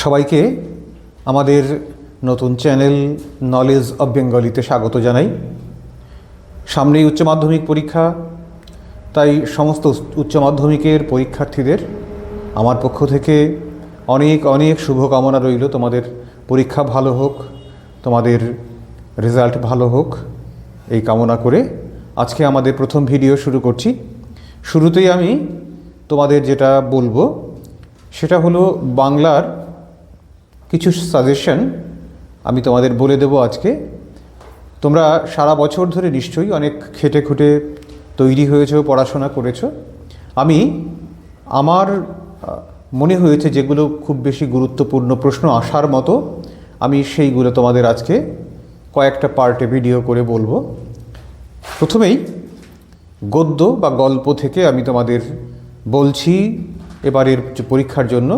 সবাইকে আমাদের নতুন চ্যানেল নলেজ অব বেঙ্গলিতে স্বাগত জানাই। সামনেই উচ্চ মাধ্যমিক পরীক্ষা, তাই সমস্ত উচ্চ মাধ্যমিকের পরীক্ষার্থীদের আমার পক্ষ থেকে অনেক অনেক শুভকামনা রইল। তোমাদের পরীক্ষা ভালো হোক, তোমাদের রেজাল্ট ভালো হোক, এই কামনা করে আজকে আমাদের প্রথম ভিডিও শুরু করছি। শুরুতেই আমি তোমাদের যেটা বলবো সেটা হলো বাংলার কিছু সাজেশন আমি তোমাদের বলে দেবো আজকে। তোমরা সারা বছর ধরে নিশ্চয়ই অনেক খেটে খুঁটে তৈরি হয়েছো, পড়াশোনা করেছো। আমার মনে হয়েছে যেগুলো খুব বেশি গুরুত্বপূর্ণ প্রশ্ন আসার মতো, আমি সেইগুলো তোমাদের আজকে কয়েকটা পার্টে ভিডিও করে বলবো। প্রথমেই গদ্য বা গল্প থেকে আমি তোমাদের বলছি এবারের পরীক্ষার জন্য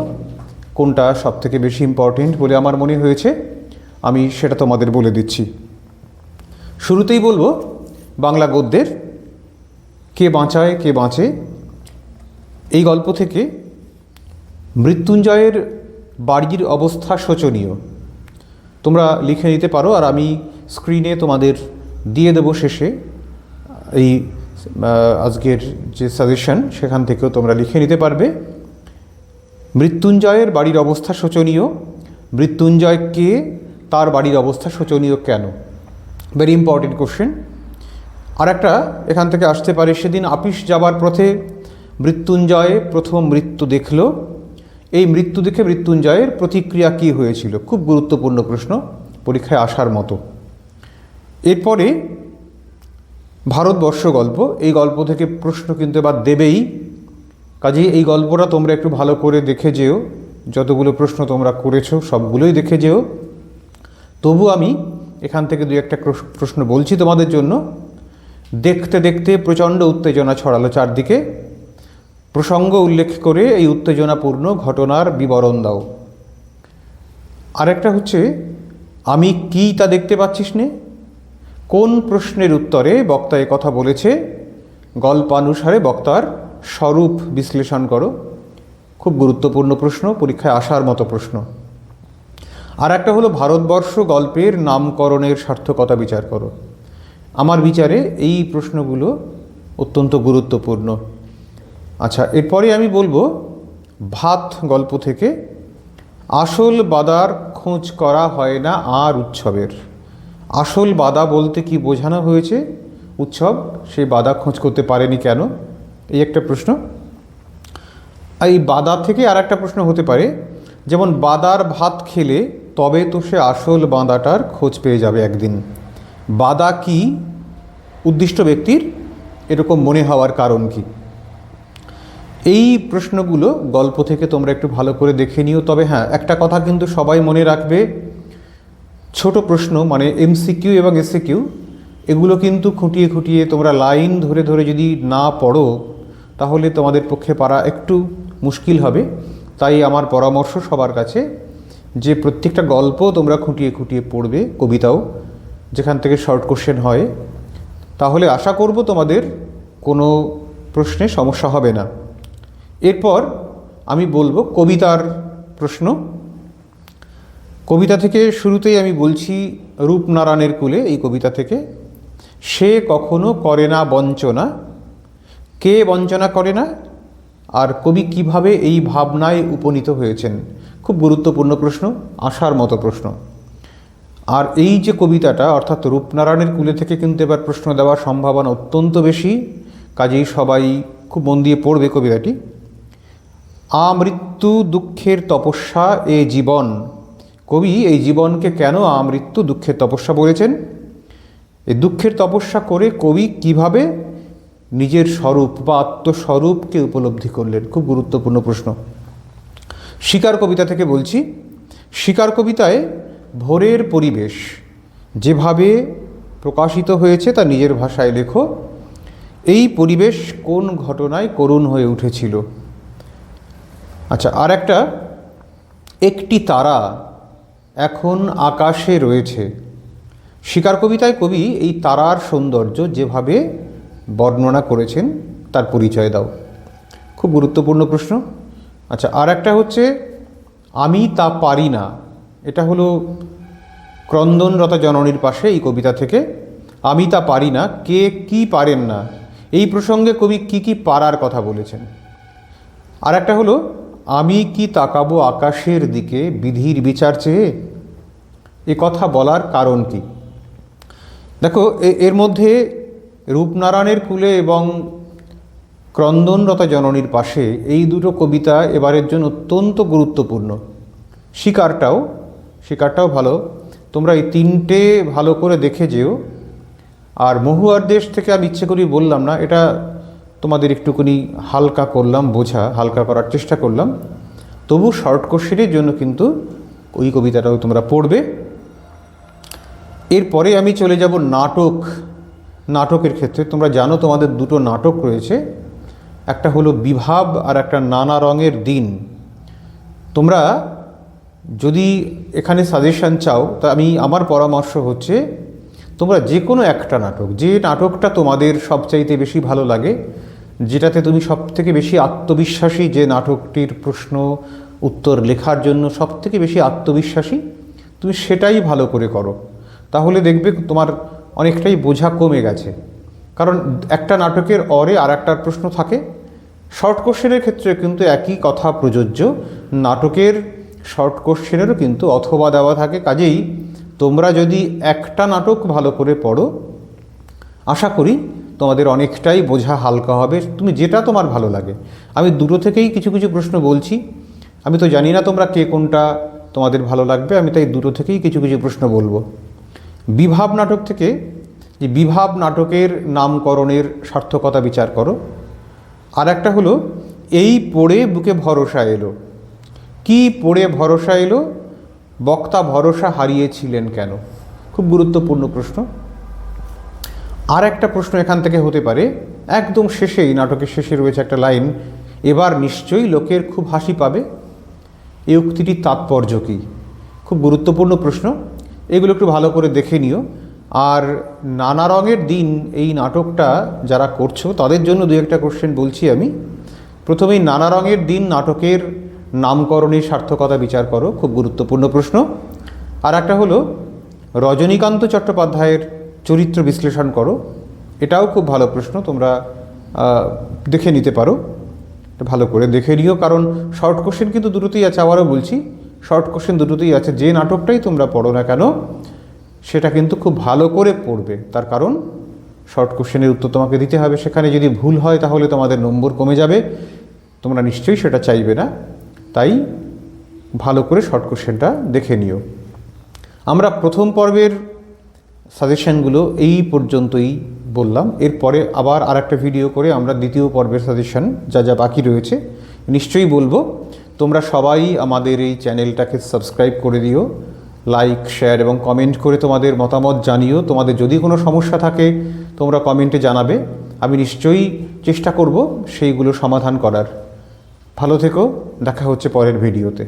কোনটা সবথেকে বেশি ইম্পর্টেন্ট বলে আমার মনে হয়েছে, আমি সেটা তোমাদের বলে দিচ্ছি। শুরুতেই বলবো বাংলা গদ্যের কে বাঁচায় কে বাঁচে এই গল্প থেকে মৃত্যুঞ্জয়ের বাড়ির অবস্থা শোচনীয়। তোমরা লিখে নিতে পারো, আর আমি স্ক্রিনে তোমাদের দিয়ে দেবো শেষে এই আজকের যে সাজেশন সেখান থেকেও তোমরা লিখে নিতে পারবে। মৃত্যুঞ্জয়ের বাড়ির অবস্থা শোচনীয়। মৃত্যুঞ্জয় কে, তার বাড়ির অবস্থা শোচনীয় কেন? Very important question. আর একটা এখান থেকে আসতে পারে, সেদিন আপিস যাবার পথে মৃত্যুঞ্জয় প্রথম মৃত্যু দেখল। এই মৃত্যু দেখে মৃত্যুঞ্জয়ের প্রতিক্রিয়া কী হয়েছিল? খুব গুরুত্বপূর্ণ প্রশ্ন, পরীক্ষায় আসার মতো। এরপরে ভারতবর্ষ গল্প, এই গল্প থেকে প্রশ্ন কিন্তু এবার দেবেই, কাজেই এই গল্পটা তোমরা একটু ভালো করে দেখে যেও। যতগুলো প্রশ্ন তোমরা করেছো সবগুলোই দেখে যেও। তবু আমি এখান থেকে দু একটা প্রশ্ন বলছি তোমাদের জন্য। দেখতে দেখতে প্রচণ্ড উত্তেজনা ছড়ালো চারদিকে। প্রসঙ্গ উল্লেখ করে এই উত্তেজনাপূর্ণ ঘটনার বিবরণ দাও। আরেকটা হচ্ছে আমি কি তা দেখতে পাচ্ছিস নে? কোন প্রশ্নের উত্তরে বক্তা এ কথা বলেছে? গল্পানুসারে বক্তার স্বরূপ বিশ্লেষণ করো। খুব গুরুত্বপূর্ণ প্রশ্ন, পরীক্ষায় আসার মতো প্রশ্ন। আর একটা হলো ভারতবর্ষ গল্পের নামকরণের সার্থকতা বিচার করো। আমার বিচারে এই প্রশ্নগুলো অত্যন্ত গুরুত্বপূর্ণ। আচ্ছা, এরপরে আমি বলবো ভাত গল্প থেকে আসল বাদার খোঁজ করা হয় না আর উৎসবের। আসল বাদা বলতে কি বোঝানো হয়েছে? উৎসব, সেই বাদা খোঁজ করতে পারেনি কেন? এই একটা প্রশ্ন। এই বাদা থেকে আর একটা প্রশ্ন হতে পারে, যেমন বাদার ভাত খেলে তবে তো সে আসল বাঁদাটার খোঁজ পেয়ে যাবে একদিন। বাদা কি উদ্দিষ্ট ব্যক্তির, এরকম মনে হওয়ার কারণ কি? এই প্রশ্নগুলো গল্প থেকে তোমরা একটু ভালো করে দেখে নিও। তবে হ্যাঁ, একটা কথা কিন্তু সবাই মনে রাখবে, ছোট প্রশ্ন মানে এমসিকিউ এবং এসিকিউ, এগুলো কিন্তু খুঁটিয়ে খুঁটিয়ে তোমরা লাইন ধরে ধরে যদি না পড়ো তাহলে তোমাদের পক্ষে পারা একটু মুশকিল হবে। তাই আমার পরামর্শ সবার কাছে যে প্রত্যেকটা গল্প তোমরা খুঁটিয়ে খুঁটিয়ে পড়বে, কবিতাও যেখান থেকে শর্ট কোশ্চেন হয়, তাহলে আশা করব তোমাদের কোনো প্রশ্নে সমস্যা হবে না। এরপর আমি বলবো কবিতার প্রশ্ন। কবিতা থেকে শুরুতেই আমি বলছি রূপনারায়ণের কুলে, এই কবিতা থেকে সে কখনো করে না বঞ্চনা। কে বঞ্চনা করে না, আর কবি কিভাবে এই ভাবনায় উপনীত হয়েছেন? খুব গুরুত্বপূর্ণ প্রশ্ন, আসার মতো প্রশ্ন। আর এই যে কবিতাটা অর্থাৎ রূপনারায়ণের কুলে থেকে কিন্তু এবার প্রশ্ন দেওয়ার সম্ভাবনা অত্যন্ত বেশি, কাজেই সবাই খুব মন দিয়ে পড়বে কবিতাটি। আমৃত্যু দুঃখের তপস্যা এ জীবন। কবি এই জীবনকে কেন আমৃত্যু দুঃখের তপস্যা বলেছেন? এই দুঃখের তপস্যা করে কবি কিভাবে নিজের স্বরূপ বা আত্মস্বরূপকে উপলব্ধি করলেন? খুব গুরুত্বপূর্ণ প্রশ্ন। শিকার কবিতা থেকে বলছি, শিকার কবিতায় ভোরের পরিবেশ যেভাবে প্রকাশিত হয়েছে তা নিজের ভাষায় লেখো। এই পরিবেশ কোন ঘটনায় করুণ হয়ে উঠেছিল? আচ্ছা, আর একটা, একটি তারা এখন আকাশে রয়েছে। শিকার কবিতায় কবি এই তারার সৌন্দর্য যেভাবে বর্ণনা করেছেন তার পরিচয় দাও। খুব গুরুত্বপূর্ণ প্রশ্ন। আচ্ছা, আর একটা হচ্ছে আমি তা পারি না, এটা হলো ক্রন্দনরতা জননীর পাশে এই কবিতা থেকে। আমি তা পারি না, কে কি পারেন না, এই প্রসঙ্গে কবি কি কি পারার কথা বলেছেন। আর একটা হলো আমি কি তাকাবো আকাশের দিকে বিধির বিচার চেয়ে, এ কথা বলার কারণ কি। দেখো এর মধ্যে রূপনারায়ণের কূলে এবং ক্রন্দনরতা জননীর পাশে এই দুটো কবিতা এবারের জন্য অত্যন্ত গুরুত্বপূর্ণ। শিকারটাও ভালো, তোমরা এই তিনটে ভালো করে দেখে যেও। আর মহুয়ার দেশ থেকে আমি ইচ্ছে করি বললাম না, এটা তোমাদের একটুখানি হালকা করলাম, হালকা করার চেষ্টা করলাম। তবু শর্ট কোশ্চেনের জন্য কিন্তু ওই কবিতাটাও তোমরা পড়বে। এরপরে আমি চলে যাব নাটকের ক্ষেত্রে। তোমরা জানো তোমাদের দুটো নাটক রয়েছে, একটা হলো বিভাব আর একটা নানা রঙের দিন। তোমরা যদি এখানে সাজেশন চাও তা আমার পরামর্শ হচ্ছে তোমরা যে কোনো একটা নাটক, যে নাটকটা তোমাদের সবচাইতে বেশি ভালো লাগে, যেটাতে তুমি সবথেকে বেশি আত্মবিশ্বাসী, যে নাটকটির প্রশ্ন উত্তর লেখার জন্য সবথেকে বেশি আত্মবিশ্বাসী, তুমি সেটাই ভালো করে করো। তাহলে দেখবে তোমার অনেকটাই বোঝা কমে গেছে। কারণ একটা নাটকের অরে আর একটার প্রশ্ন থাকে। শর্ট কোশ্চেনের ক্ষেত্রে কিন্তু একই কথা প্রযোজ্য, নাটকের শর্ট কোশ্চেনেরও কিন্তু অথবা দেওয়া থাকে। কাজেই তোমরা যদি একটা নাটক ভালো করে পড়ো, আশা করি তোমাদের অনেকটাই বোঝা হালকা হবে, তুমি যেটা তোমার ভালো লাগে। আমি দুটো থেকেই কিছু কিছু প্রশ্ন বলছি, আমি তো জানি না তোমরা কে কোনটা তোমাদের ভালো লাগবে, আমি তাই দুটো থেকেই কিছু কিছু প্রশ্ন বলবো। বিভাব নাটক থেকে, যে বিভাব নাটকের নামকরণের সার্থকতা বিচার করো। আর একটা হলো এই পড়ে বুকে ভরসা এলো। কি পড়ে ভরসা এলো, বক্তা ভরসা হারিয়েছিলেন কেন? খুব গুরুত্বপূর্ণ প্রশ্ন। আর একটা প্রশ্ন এখান থেকে হতে পারে, একদম শেষেই, নাটকের শেষে রয়েছে একটা লাইন, এবার নিশ্চয়ই লোকের খুব হাসি পাবে, এই উক্তিটির তাৎপর্য কী? খুব গুরুত্বপূর্ণ প্রশ্ন, এগুলো একটু ভালো করে দেখে নিও। আর নানা রঙের দিন এই নাটকটা যারা করছো তাদের জন্য দু একটা কোশ্চেন বলছি আমি। প্রথমেই নানা রঙের দিন নাটকের নামকরণের সার্থকতা বিচার করো, খুব গুরুত্বপূর্ণ প্রশ্ন। আর একটা হলো রজনীকান্ত চট্টোপাধ্যায়ের চরিত্র বিশ্লেষণ করো, এটাও খুব ভালো প্রশ্ন, তোমরা দেখে নিতে পারো, ভালো করে দেখে নিও। কারণ শর্ট কোশ্চেন কিন্তু দুটোতেই আছে, আবারও বলছি শর্ট কোশ্চেন দুটোতেই আছে। যে নাটকটাই তোমরা পড়ো না কেন সেটা কিন্তু খুব ভালো করে পড়বে, তার কারণ শর্ট কোশ্চেনের উত্তর তোমাকে দিতে হবে। সেখানে যদি ভুল হয় তাহলে তোমাদের নম্বর কমে যাবে, তোমরা নিশ্চয়ই সেটা চাইবে না। তাই ভালো করে শর্ট কোশ্চেনটা দেখে নিও। আমরা প্রথম পর্বের সাজেশনগুলো এই পর্যন্তই বললাম। এরপরে আবার আর একটা ভিডিও করে আমরা দ্বিতীয় পর্বের সাজেশন যা যা বাকি রয়েছে নিশ্চয়ই বলবো। তোমরা সবাই আমাদের এই চ্যানেলটাকে সাবস্ক্রাইব করে দিও, লাইক, শেয়ার এবং কমেন্ট করে তোমাদের মতামত জানিও। তোমাদের যদি কোনো সমস্যা থাকে তোমরা কমেন্টে জানাবে, আমি নিশ্চয়ই চেষ্টা করব সেইগুলো সমাধান করার। ভালো থেকো, দেখা হচ্ছে পরের ভিডিওতে।